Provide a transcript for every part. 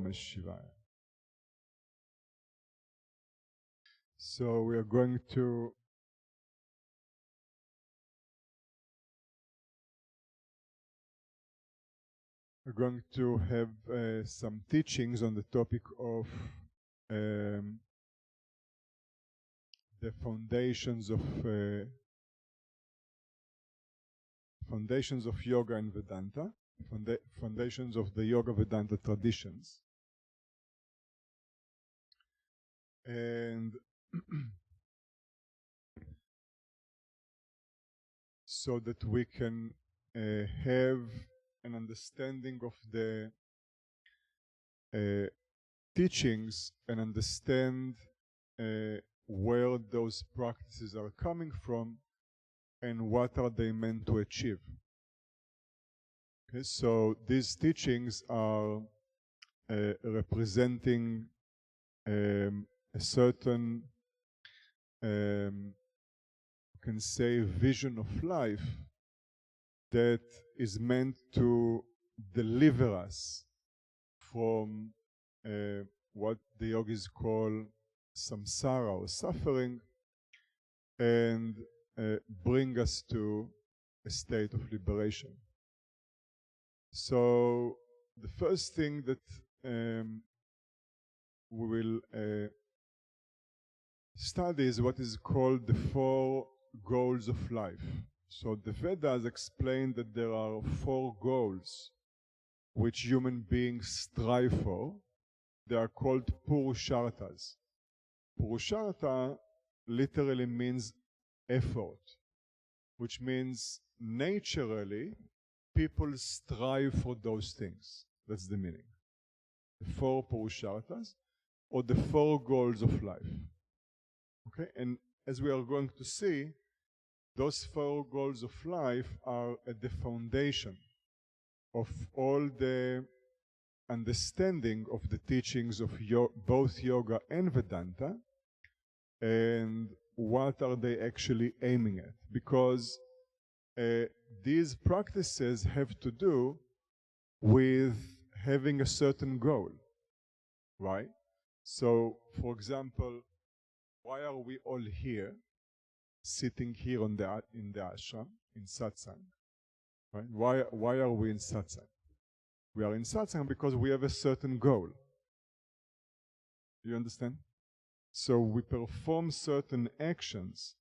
Namah Shivaya. So we are going to have some teachings on the topic of the foundations of yoga and Vedanta, foundations of the Yoga Vedanta traditions. And so that we can have an understanding of the teachings and understand where those practices are coming from and what are they meant to achieve. Okay, so these teachings are representing a certain you can say vision of life that is meant to deliver us from what the yogis call samsara or suffering and bring us to a state of liberation. So the first thing that we will study is what is called the 4 goals of life. So the Vedas explain that there are 4 goals which human beings strive for. They are called purusharthas. Purushartha literally means effort, which means naturally people strive for those things. That's the meaning. The 4 purusharthas, or the 4 goals of life. Okay, and as we are going to see, those 4 goals of life are at the foundation of all the understanding of the teachings of both yoga and Vedanta, and what are they actually aiming at, because these practices have to do with having a certain goal, right? So, for example, why are we all here, sitting here in the ashram, in satsang? Right? Why are we in satsang? We are in satsang because we have a certain goal. You understand? So we perform certain actions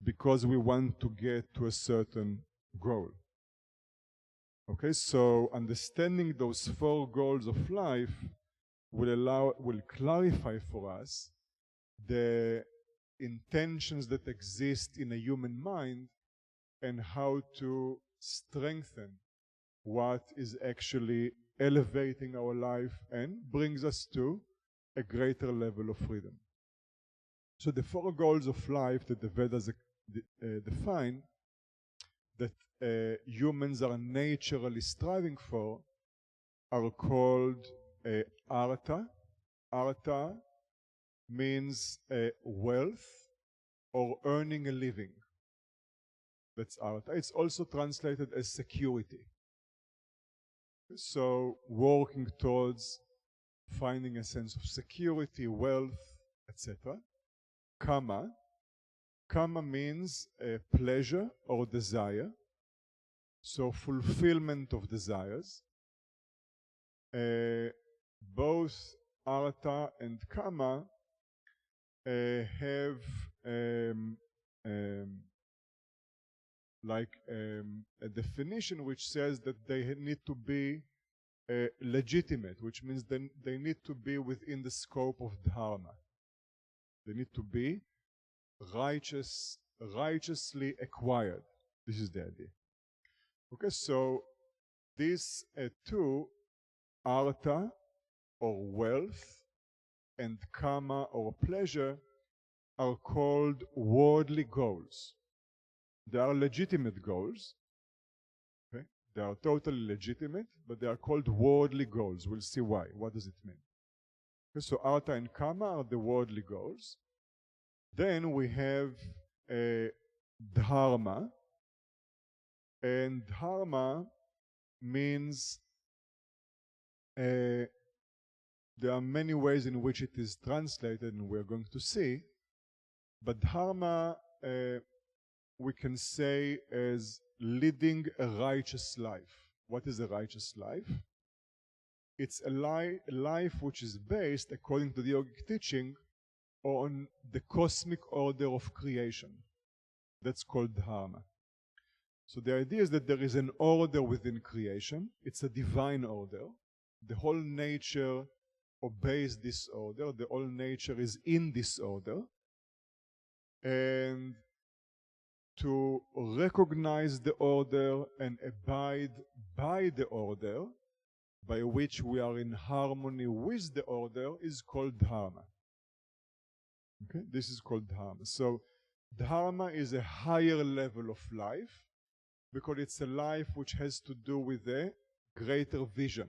because we want to get to a certain goal. Okay, so understanding those 4 goals of life will clarify for us the intentions that exist in a human mind and how to strengthen what is actually elevating our life and brings us to a greater level of freedom. So the 4 goals of life that the Vedas define that humans are naturally striving for are called artha. Artha means wealth or earning a living. That's artha. It's also translated as security. So working towards finding a sense of security, wealth, etc. Kama. Kama means pleasure or desire. So fulfillment of desires. Both artha and kama have a definition which says that they need to be legitimate, which means they need to be within the scope of dharma. They need to be righteously acquired. This is the idea. Okay, so these 2, artha or wealth and kama or pleasure, are called worldly goals. They are legitimate goals. Okay? They are totally legitimate, but they are called worldly goals. We'll see why. What does it mean? Okay, so artha and kama are the worldly goals. Then we have dharma, and dharma means There are many ways in which it is translated, and we're going to see. But dharma, we can say, as leading a righteous life. What is a righteous life? It's a life which is based, according to the yogic teaching, on the cosmic order of creation. That's called dharma. So the idea is that there is an order within creation. It's a divine order. The whole nature obeys this order. The whole nature is in this order. And to recognize the order and abide by the order, by which we are in harmony with the order, is called dharma. Okay, this is called dharma. So dharma is a higher level of life, because it's a life which has to do with a greater vision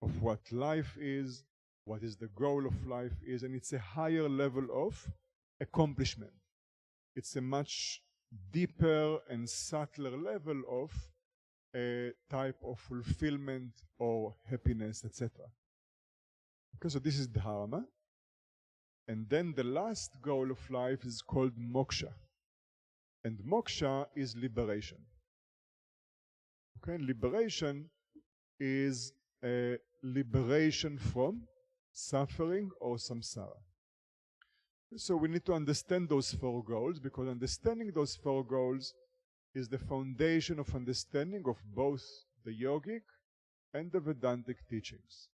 of what life is, what is the goal of life is, and it's a higher level of accomplishment. It's a much deeper and subtler level of a type of fulfillment or happiness, etc. Okay, so this is dharma. And then the last goal of life is called moksha. And moksha is liberation. Okay, liberation is a liberation from suffering or samsara. So we need to understand those four goals, because understanding those four goals is the foundation of understanding of both the yogic and the Vedantic teachings.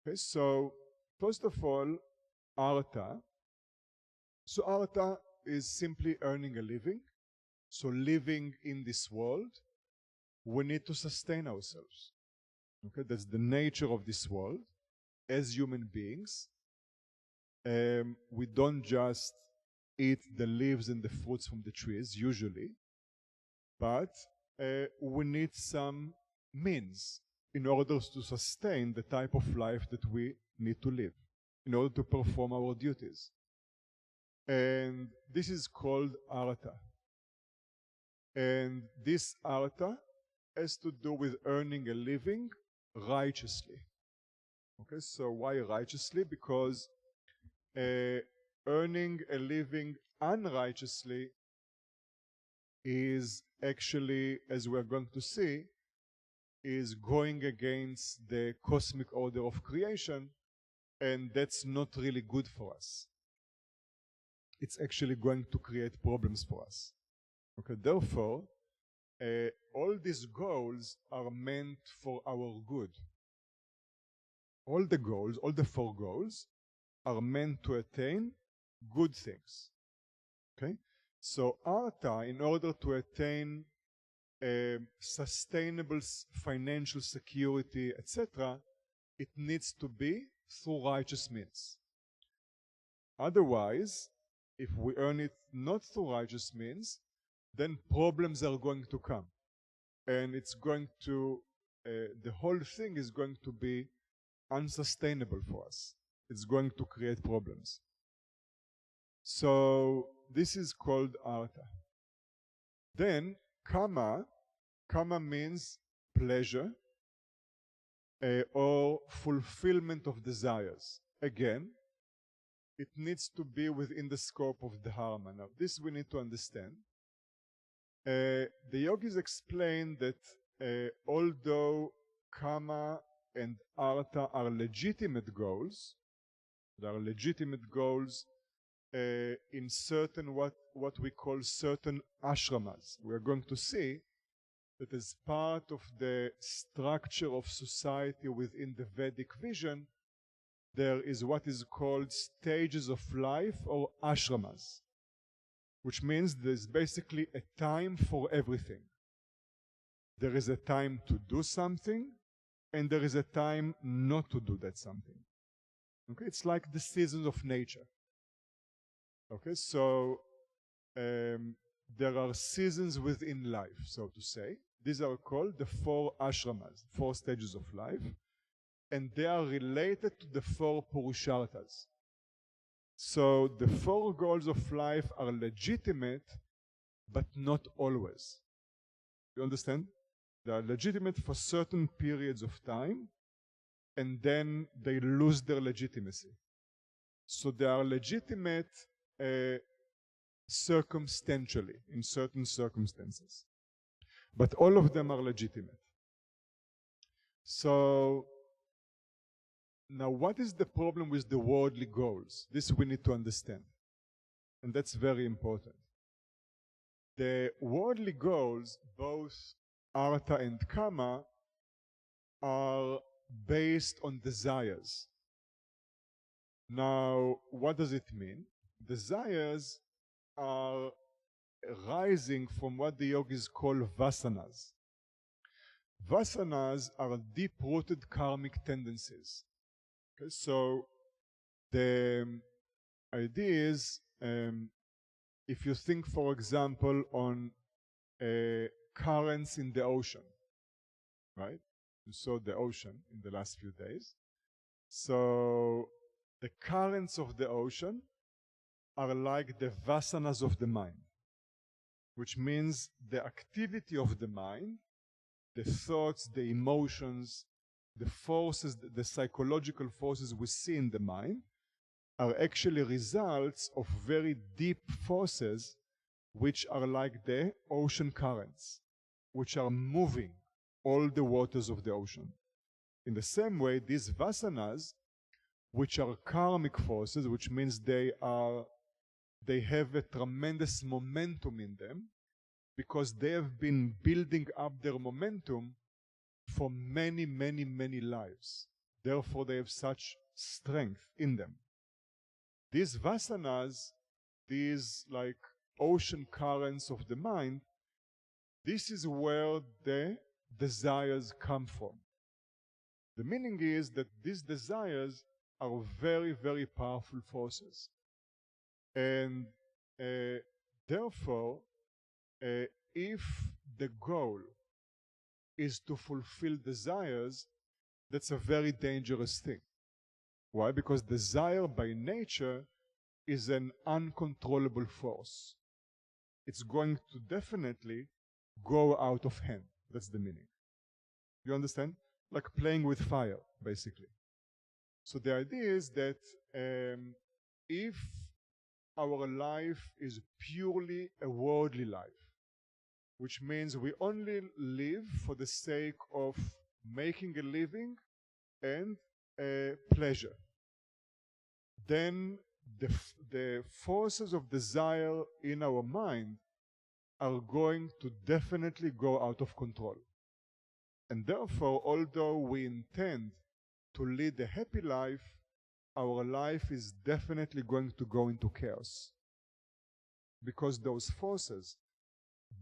Okay, so first of all, artha. So artha is simply earning a living. So living in this world, we need to sustain ourselves. Okay, that's the nature of this world. As human beings, we don't just eat the leaves and the fruits from the trees, usually, but we need some means in order to sustain the type of life that we need to live, in order to perform our duties. And this is called artha. And this artha has to do with earning a living righteously. Okay, so why righteously? Because earning a living unrighteously is actually, as we're going to see, is going against the cosmic order of creation, and that's not really good for us. It's actually going to create problems for us. Okay, therefore, all these goals are meant for our good. All the goals, all the four goals, are meant to attain good things. Okay? So artha, in order to attain sustainable financial security, etc., it needs to be through righteous means. Otherwise, if we earn it not through righteous means, then problems are going to come. And it's going to, the whole thing is going to be unsustainable for us. It's going to create problems. So this is called artha. Then kama means pleasure or fulfillment of desires. Again, it needs to be within the scope of dharma. Now this we need to understand. The yogis explain that although kama and artha are legitimate goals, there are legitimate goals in certain what we call certain ashramas. We are going to see that as part of the structure of society within the Vedic vision, there is what is called stages of life, or ashramas, which means there's basically a time for everything. There is a time to do something, and there is a time not to do that something. Okay, it's like the seasons of nature. Okay, so there are seasons within life, so to say. These are called the four ashramas, four stages of life, and they are related to the four purusharthas. So the four goals of life are legitimate, but not always. You understand? They are legitimate for certain periods of time, and then they lose their legitimacy. So they are legitimate circumstantially, in certain circumstances. But all of them are legitimate. So now what is the problem with the worldly goals? This we need to understand. And that's very important. The worldly goals, both artha and kama, are based on desires. Now, what does it mean? Desires are rising from what the yogis call vasanas. Vasanas are deep-rooted karmic tendencies. Okay, so the idea is, if you think, for example, on currents in the ocean, right? You saw the ocean in the last few days. So the currents of the ocean are like the vasanas of the mind, which means the activity of the mind, the thoughts, the emotions, the forces, the psychological forces we see in the mind are actually results of very deep forces which are like the ocean currents, which are moving all the waters of the ocean. In the same way, these vasanas, which are karmic forces, which means they have a tremendous momentum in them, because they have been building up their momentum for many, many, many lives. Therefore, they have such strength in them. These vasanas, these like ocean currents of the mind, this is where the desires come from. The meaning is that these desires are very, very powerful forces. And therefore, if the goal is to fulfill desires, that's a very dangerous thing. Why? Because desire by nature is an uncontrollable force. It's going to definitely go out of hand. That's the meaning. You understand? Like playing with fire, basically. So the idea is that if our life is purely a worldly life, which means we only live for the sake of making a living and pleasure, then the forces of desire in our mind are going to definitely go out of control. And therefore, although we intend to lead a happy life, our life is definitely going to go into chaos, because those forces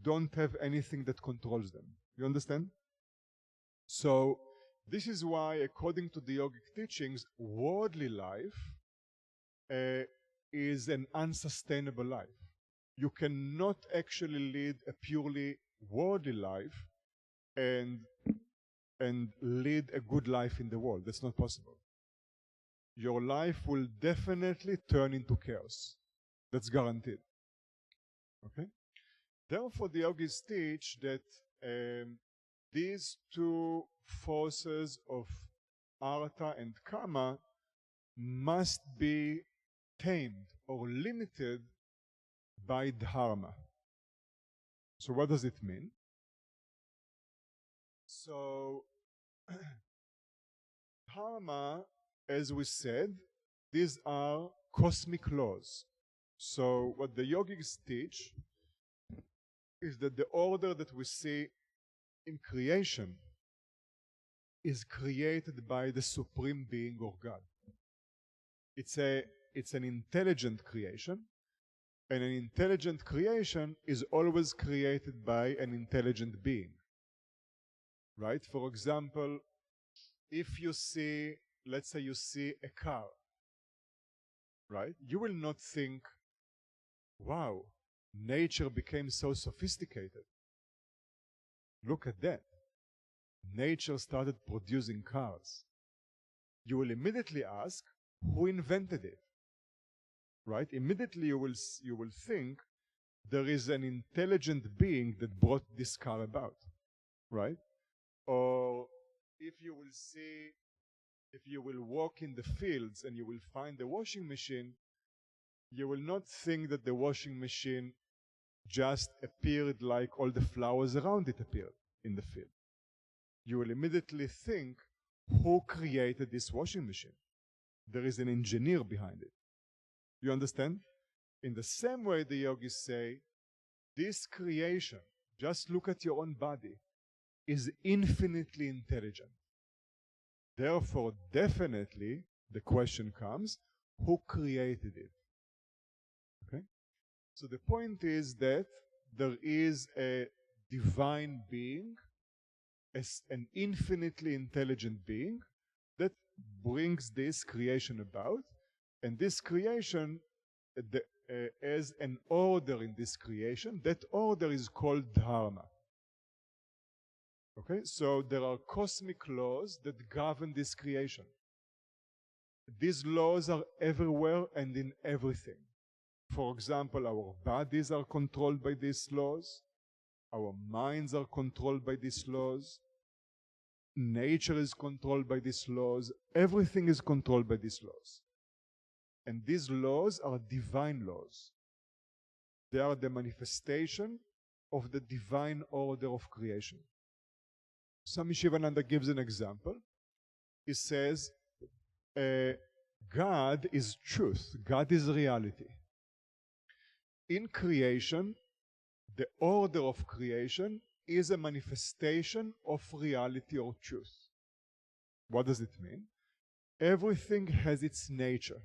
don't have anything that controls them. You understand? So this is why, according to the yogic teachings, worldly life is an unsustainable life. You cannot actually lead a purely worldly life and lead a good life in the world. That's not possible. Your life will definitely turn into chaos. That's guaranteed. Okay? Therefore, the yogis teach that these two forces of artha and kama must be tamed or limited by dharma. So what does it mean? So dharma, as we said, these are cosmic laws. So what the yogis teach is that the order that we see in creation is created by the Supreme Being or God. It's an intelligent creation, and an intelligent creation is always created by an intelligent being. Right? For example, if you see, let's say you see a car, right? You will not think, wow, nature became so sophisticated. Look at that. Nature started producing cars. You will immediately ask, who invented it? Right? Immediately you will think there is an intelligent being that brought this car about. Right? Or if you will see If you will walk in the fields and you will find a washing machine, you will not think that the washing machine just appeared like all the flowers around it appeared in the field. You will immediately think, who created this washing machine? There is an engineer behind it. You understand? In the same way, the yogis say, this creation, just look at your own body, is infinitely intelligent. Therefore, definitely, the question comes, who created it? Okay? So the point is that there is a divine being, as an infinitely intelligent being, that brings this creation about, and this creation as an order in this creation. That order is called dharma. Okay, so there are cosmic laws that govern this creation. These laws are everywhere and in everything. For example, our bodies are controlled by these laws. Our minds are controlled by these laws. Nature is controlled by these laws. Everything is controlled by these laws. And these laws are divine laws. They are the manifestation of the divine order of creation. Swami Sivananda gives an example. He says, God is truth. God is reality. In creation, the order of creation is a manifestation of reality or truth. What does it mean? Everything has its nature.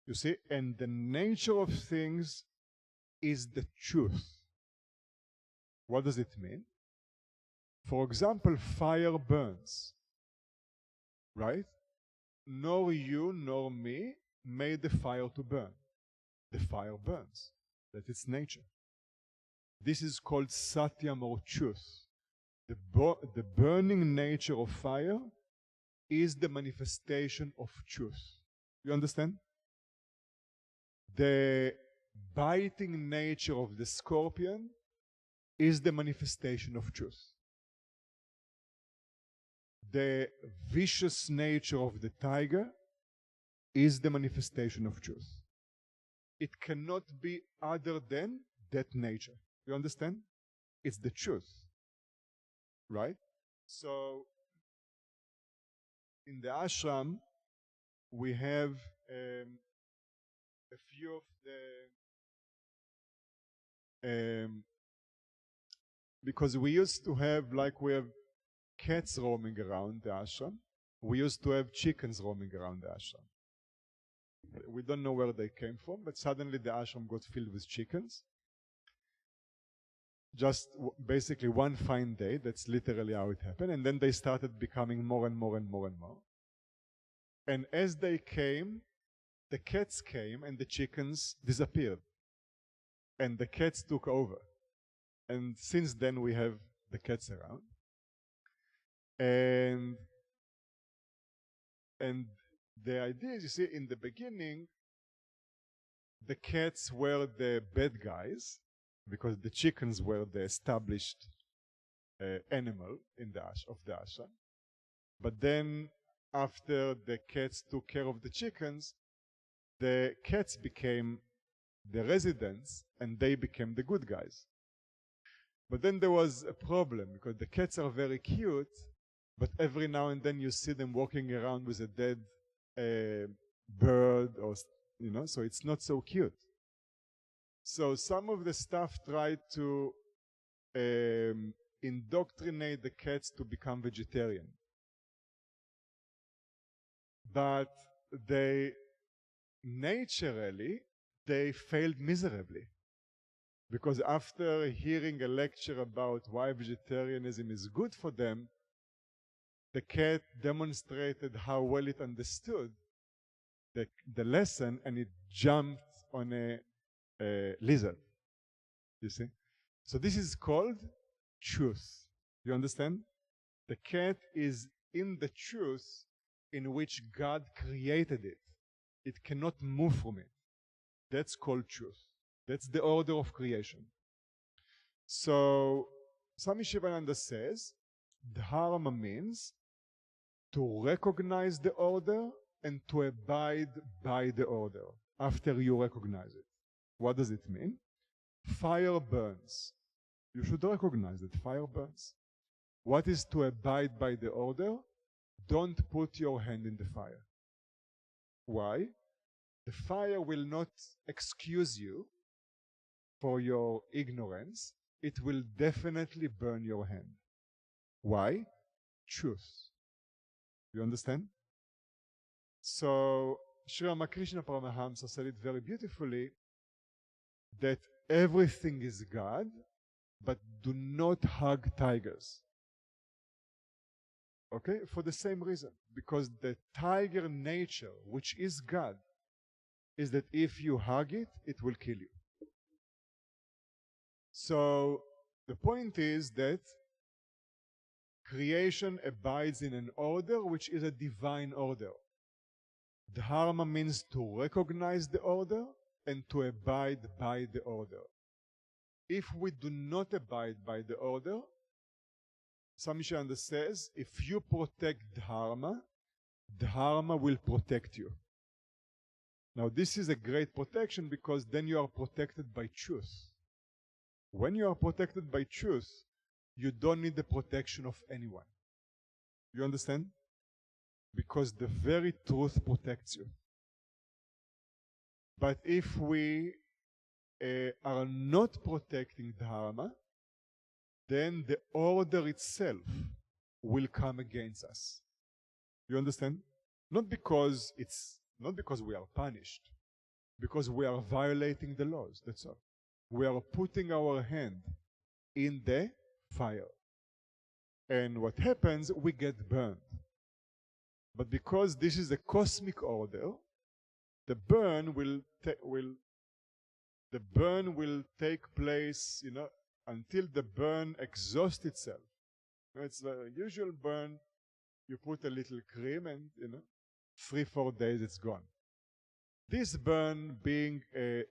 You see, and the nature of things is the truth. What does it mean? For example, fire burns, right? Nor you nor me made the fire to burn. The fire burns. That's its nature. This is called satyam or truth. The burning nature of fire is the manifestation of truth. You understand? The biting nature of the scorpion is the manifestation of truth. The vicious nature of the tiger is the manifestation of truth. It cannot be other than that nature. You understand? It's the truth. Right? So, in the ashram, we have a few of the because we used to have, like we have cats roaming around the ashram, we used to have chickens roaming around the ashram. We don't know where they came from, but suddenly the ashram got filled with chickens. Just basically one fine day, that's literally how it happened, and then they started becoming more and more and more and more. And as they came, the cats came and the chickens disappeared. And the cats took over. And since then we have the cats around. And the idea is, you see, in the beginning, the cats were the bad guys, because the chickens were the established animal of the ashram. But then, after the cats took care of the chickens, the cats became the residents, and they became the good guys. But then there was a problem, because the cats are very cute, but every now and then you see them walking around with a dead bird, or so it's not so cute. So some of the staff tried to indoctrinate the cats to become vegetarian. But naturally, they failed miserably. Because after hearing a lecture about why vegetarianism is good for them, the cat demonstrated how well it understood the lesson, and it jumped on a lizard. You see? So this is called truth. You understand? The cat is in the truth in which God created it. It cannot move from it. That's called truth. That's the order of creation. So, Swami Sivananda says, dharma means to recognize the order and to abide by the order after you recognize it. What does it mean? Fire burns. You should recognize that fire burns. What is to abide by the order? Don't put your hand in the fire. Why? The fire will not excuse you for your ignorance. It will definitely burn your hand. Why? Truth. You understand? So, Sri Ramakrishna Paramahamsa said it very beautifully that everything is God, but do not hug tigers. Okay? For the same reason. Because the tiger nature, which is God, is that if you hug it, it will kill you. So, the point is that creation abides in an order which is a divine order. Dharma means to recognize the order and to abide by the order. If we do not abide by the order, Swami Sivananda says, if you protect Dharma, Dharma will protect you. Now this is a great protection because then you are protected by truth. When you are protected by truth, you don't need the protection of anyone. You understand? Because the very truth protects you. But if we are not protecting Dharma, then the order itself will come against us. You understand? Not because we are punished, because we are violating the laws, that's all. We are putting our hand in the fire. And what happens, we get burned. But because this is a cosmic order, the burn will take place, until the burn exhausts itself. It's the usual burn. You put a little cream and 3-4 days it's gone. This burn, being a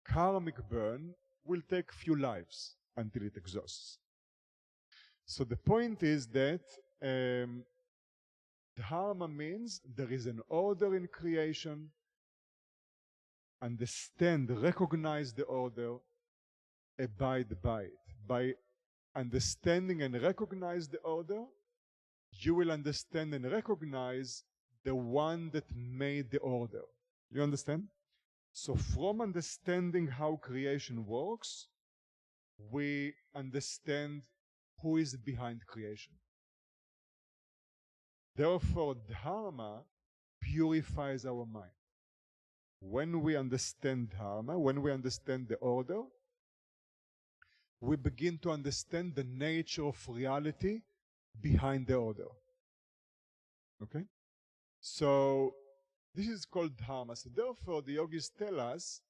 karmic burn, will take few lives until it exhausts. So the point is that Dharma means there is an order in creation. Understand, recognize the order, abide by it. By understanding and recognize the order, you will understand and recognize the one that made the order. You understand? So from understanding how creation works, we understand who is behind creation. Therefore, Dharma purifies our mind. When we understand Dharma, when we understand the order, we begin to understand the nature of reality behind the order. Okay? So, this is called Dharma. So therefore, the yogis tell us,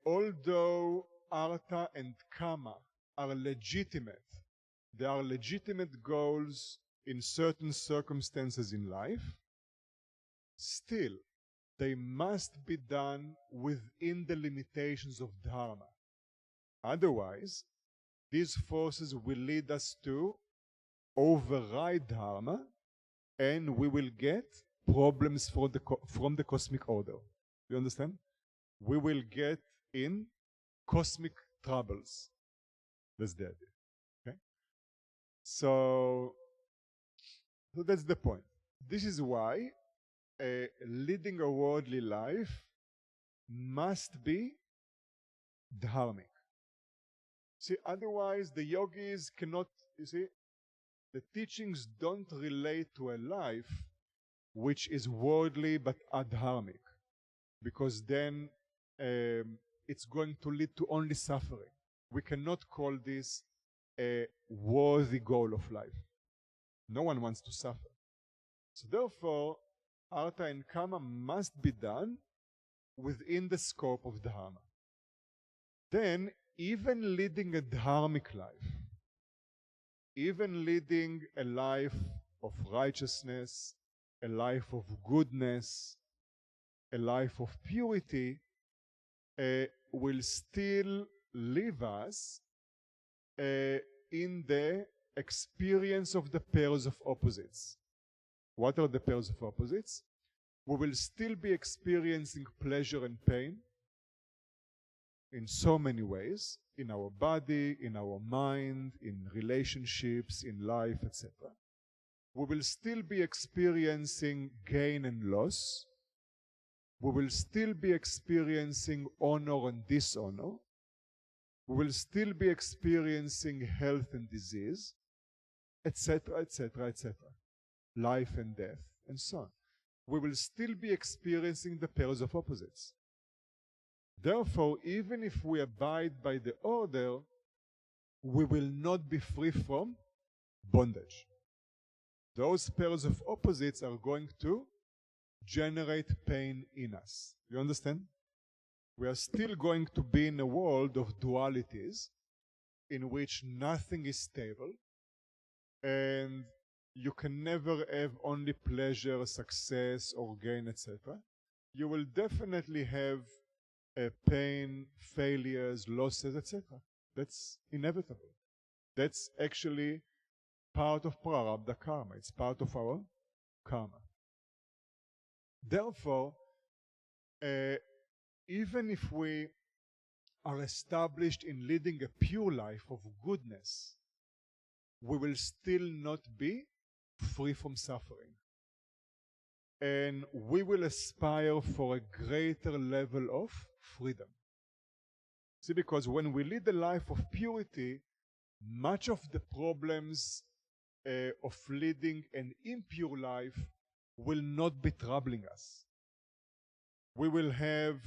although Artha and Kama are legitimate, they are legitimate goals in certain circumstances in life, still, they must be done within the limitations of Dharma. Otherwise, these forces will lead us to override Dharma, and we will get problems from the cosmic order. You understand? We will get in cosmic troubles. That's the idea. Okay? So that's the point. This is why leading a worldly life must be dharmic. See, otherwise the yogis cannot, the teachings don't relate to a life which is worldly but adharmic, because then it's going to lead to only suffering. We cannot call this a worthy goal of life. No one wants to suffer. So therefore, Artha and Kama must be done within the scope of Dharma. Then, even leading a dharmic life, even leading a life of righteousness, a life of goodness, a life of purity, will still leave us in the experience of the pairs of opposites. What are the pairs of opposites? We will still be experiencing pleasure and pain in so many ways, in our body, in our mind, in relationships, in life, etc. We will still be experiencing gain and loss. We will still be experiencing honor and dishonor. We will still be experiencing health and disease, etc., etc., etc. Life and death, and so on. We will still be experiencing the pairs of opposites. Therefore, even if we abide by the order, we will not be free from bondage. Those pairs of opposites are going to generate pain in us. You understand? We are still going to be in a world of dualities in which nothing is stable, and you can never have only pleasure, success, or gain, etc. You will definitely have pain, failures, losses, etc. That's inevitable. That's actually part of prarabdha karma. It's part of our karma. Therefore, even if we are established in leading a pure life of goodness, we will still not be free from suffering. And we will aspire for a greater level of freedom. See, because when we lead a life of purity, much of the problems of leading an impure life will not be troubling us. We will have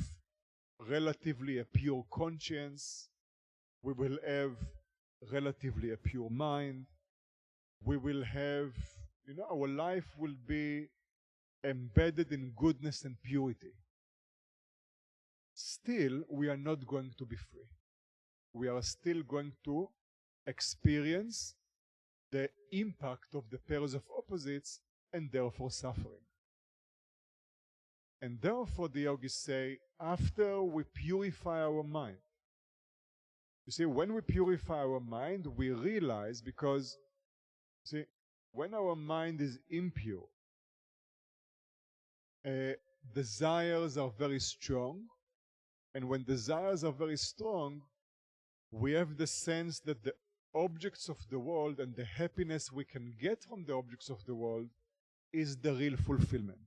relatively a pure conscience. We will have relatively a pure mind. We will have, our life will be embedded in goodness and purity. Still, we are not going to be free. We are still going to experience the impact of the pairs of opposites and therefore suffering. And therefore the yogis say, after we purify our mind, you see, when we purify our mind, we realize, because, see, when our mind is impure, desires are very strong, and when desires are very strong, we have the sense that the objects of the world and the happiness we can get from the objects of the world is the real fulfillment.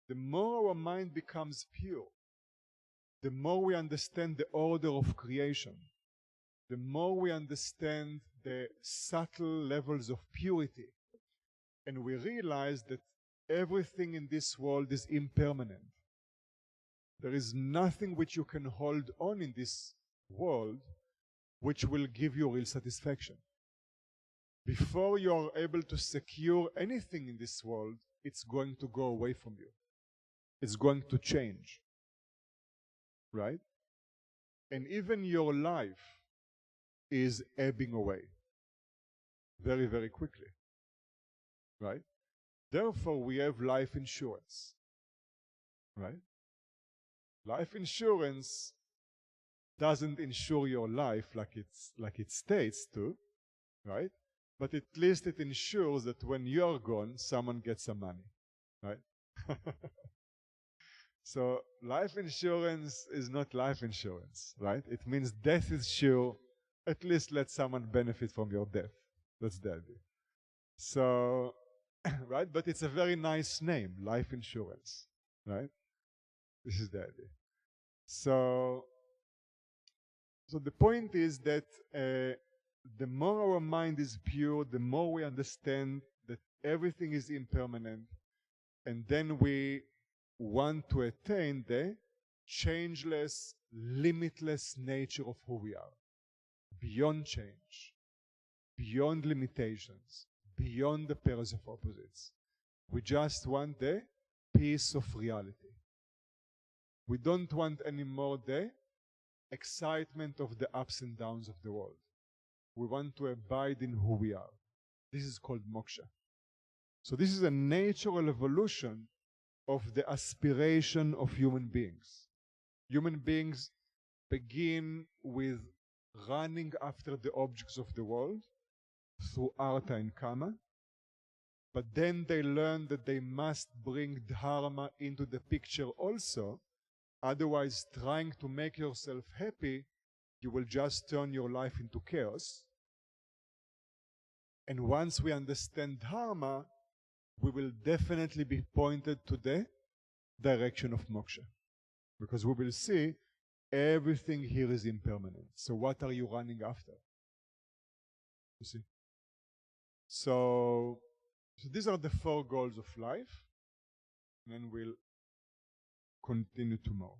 The more our mind becomes pure, the more we understand the order of creation, the more we understand the subtle levels of purity, and we realize that everything in this world is impermanent. There is nothing which you can hold on in this world which will give you real satisfaction. Before you are able to secure anything in this world, it's going to go away from you. It's going to change. Right? And even your life is ebbing away very, very quickly. Right? Therefore, we have life insurance. Right? Life insurance doesn't insure your life like it states to, right? But at least it ensures that when you're gone, someone gets some money, right? So life insurance is not life insurance, right? It means death is sure. At least let someone benefit from your death. That's the idea. So, right? But it's a very nice name, life insurance, right? This is the idea. So the point is that the more our mind is pure, the more we understand that everything is impermanent, and then we want to attain the changeless, limitless nature of who we are, beyond change, beyond limitations, beyond the pairs of opposites. We just want the peace of reality. We don't want anymore the excitement of the ups and downs of the world. We want to abide in who we are. This is called moksha. So this is a natural evolution of the aspiration of human beings. Human beings begin with running after the objects of the world, through artha and kama, but then they learn that they must bring dharma into the picture also. Otherwise, trying to make yourself happy, you will just turn your life into chaos. And once we understand dharma, we will definitely be pointed to the direction of moksha. Because we will see everything here is impermanent. So what are you running after? You see? So these are the 4 goals of life. And then we'll continue tomorrow.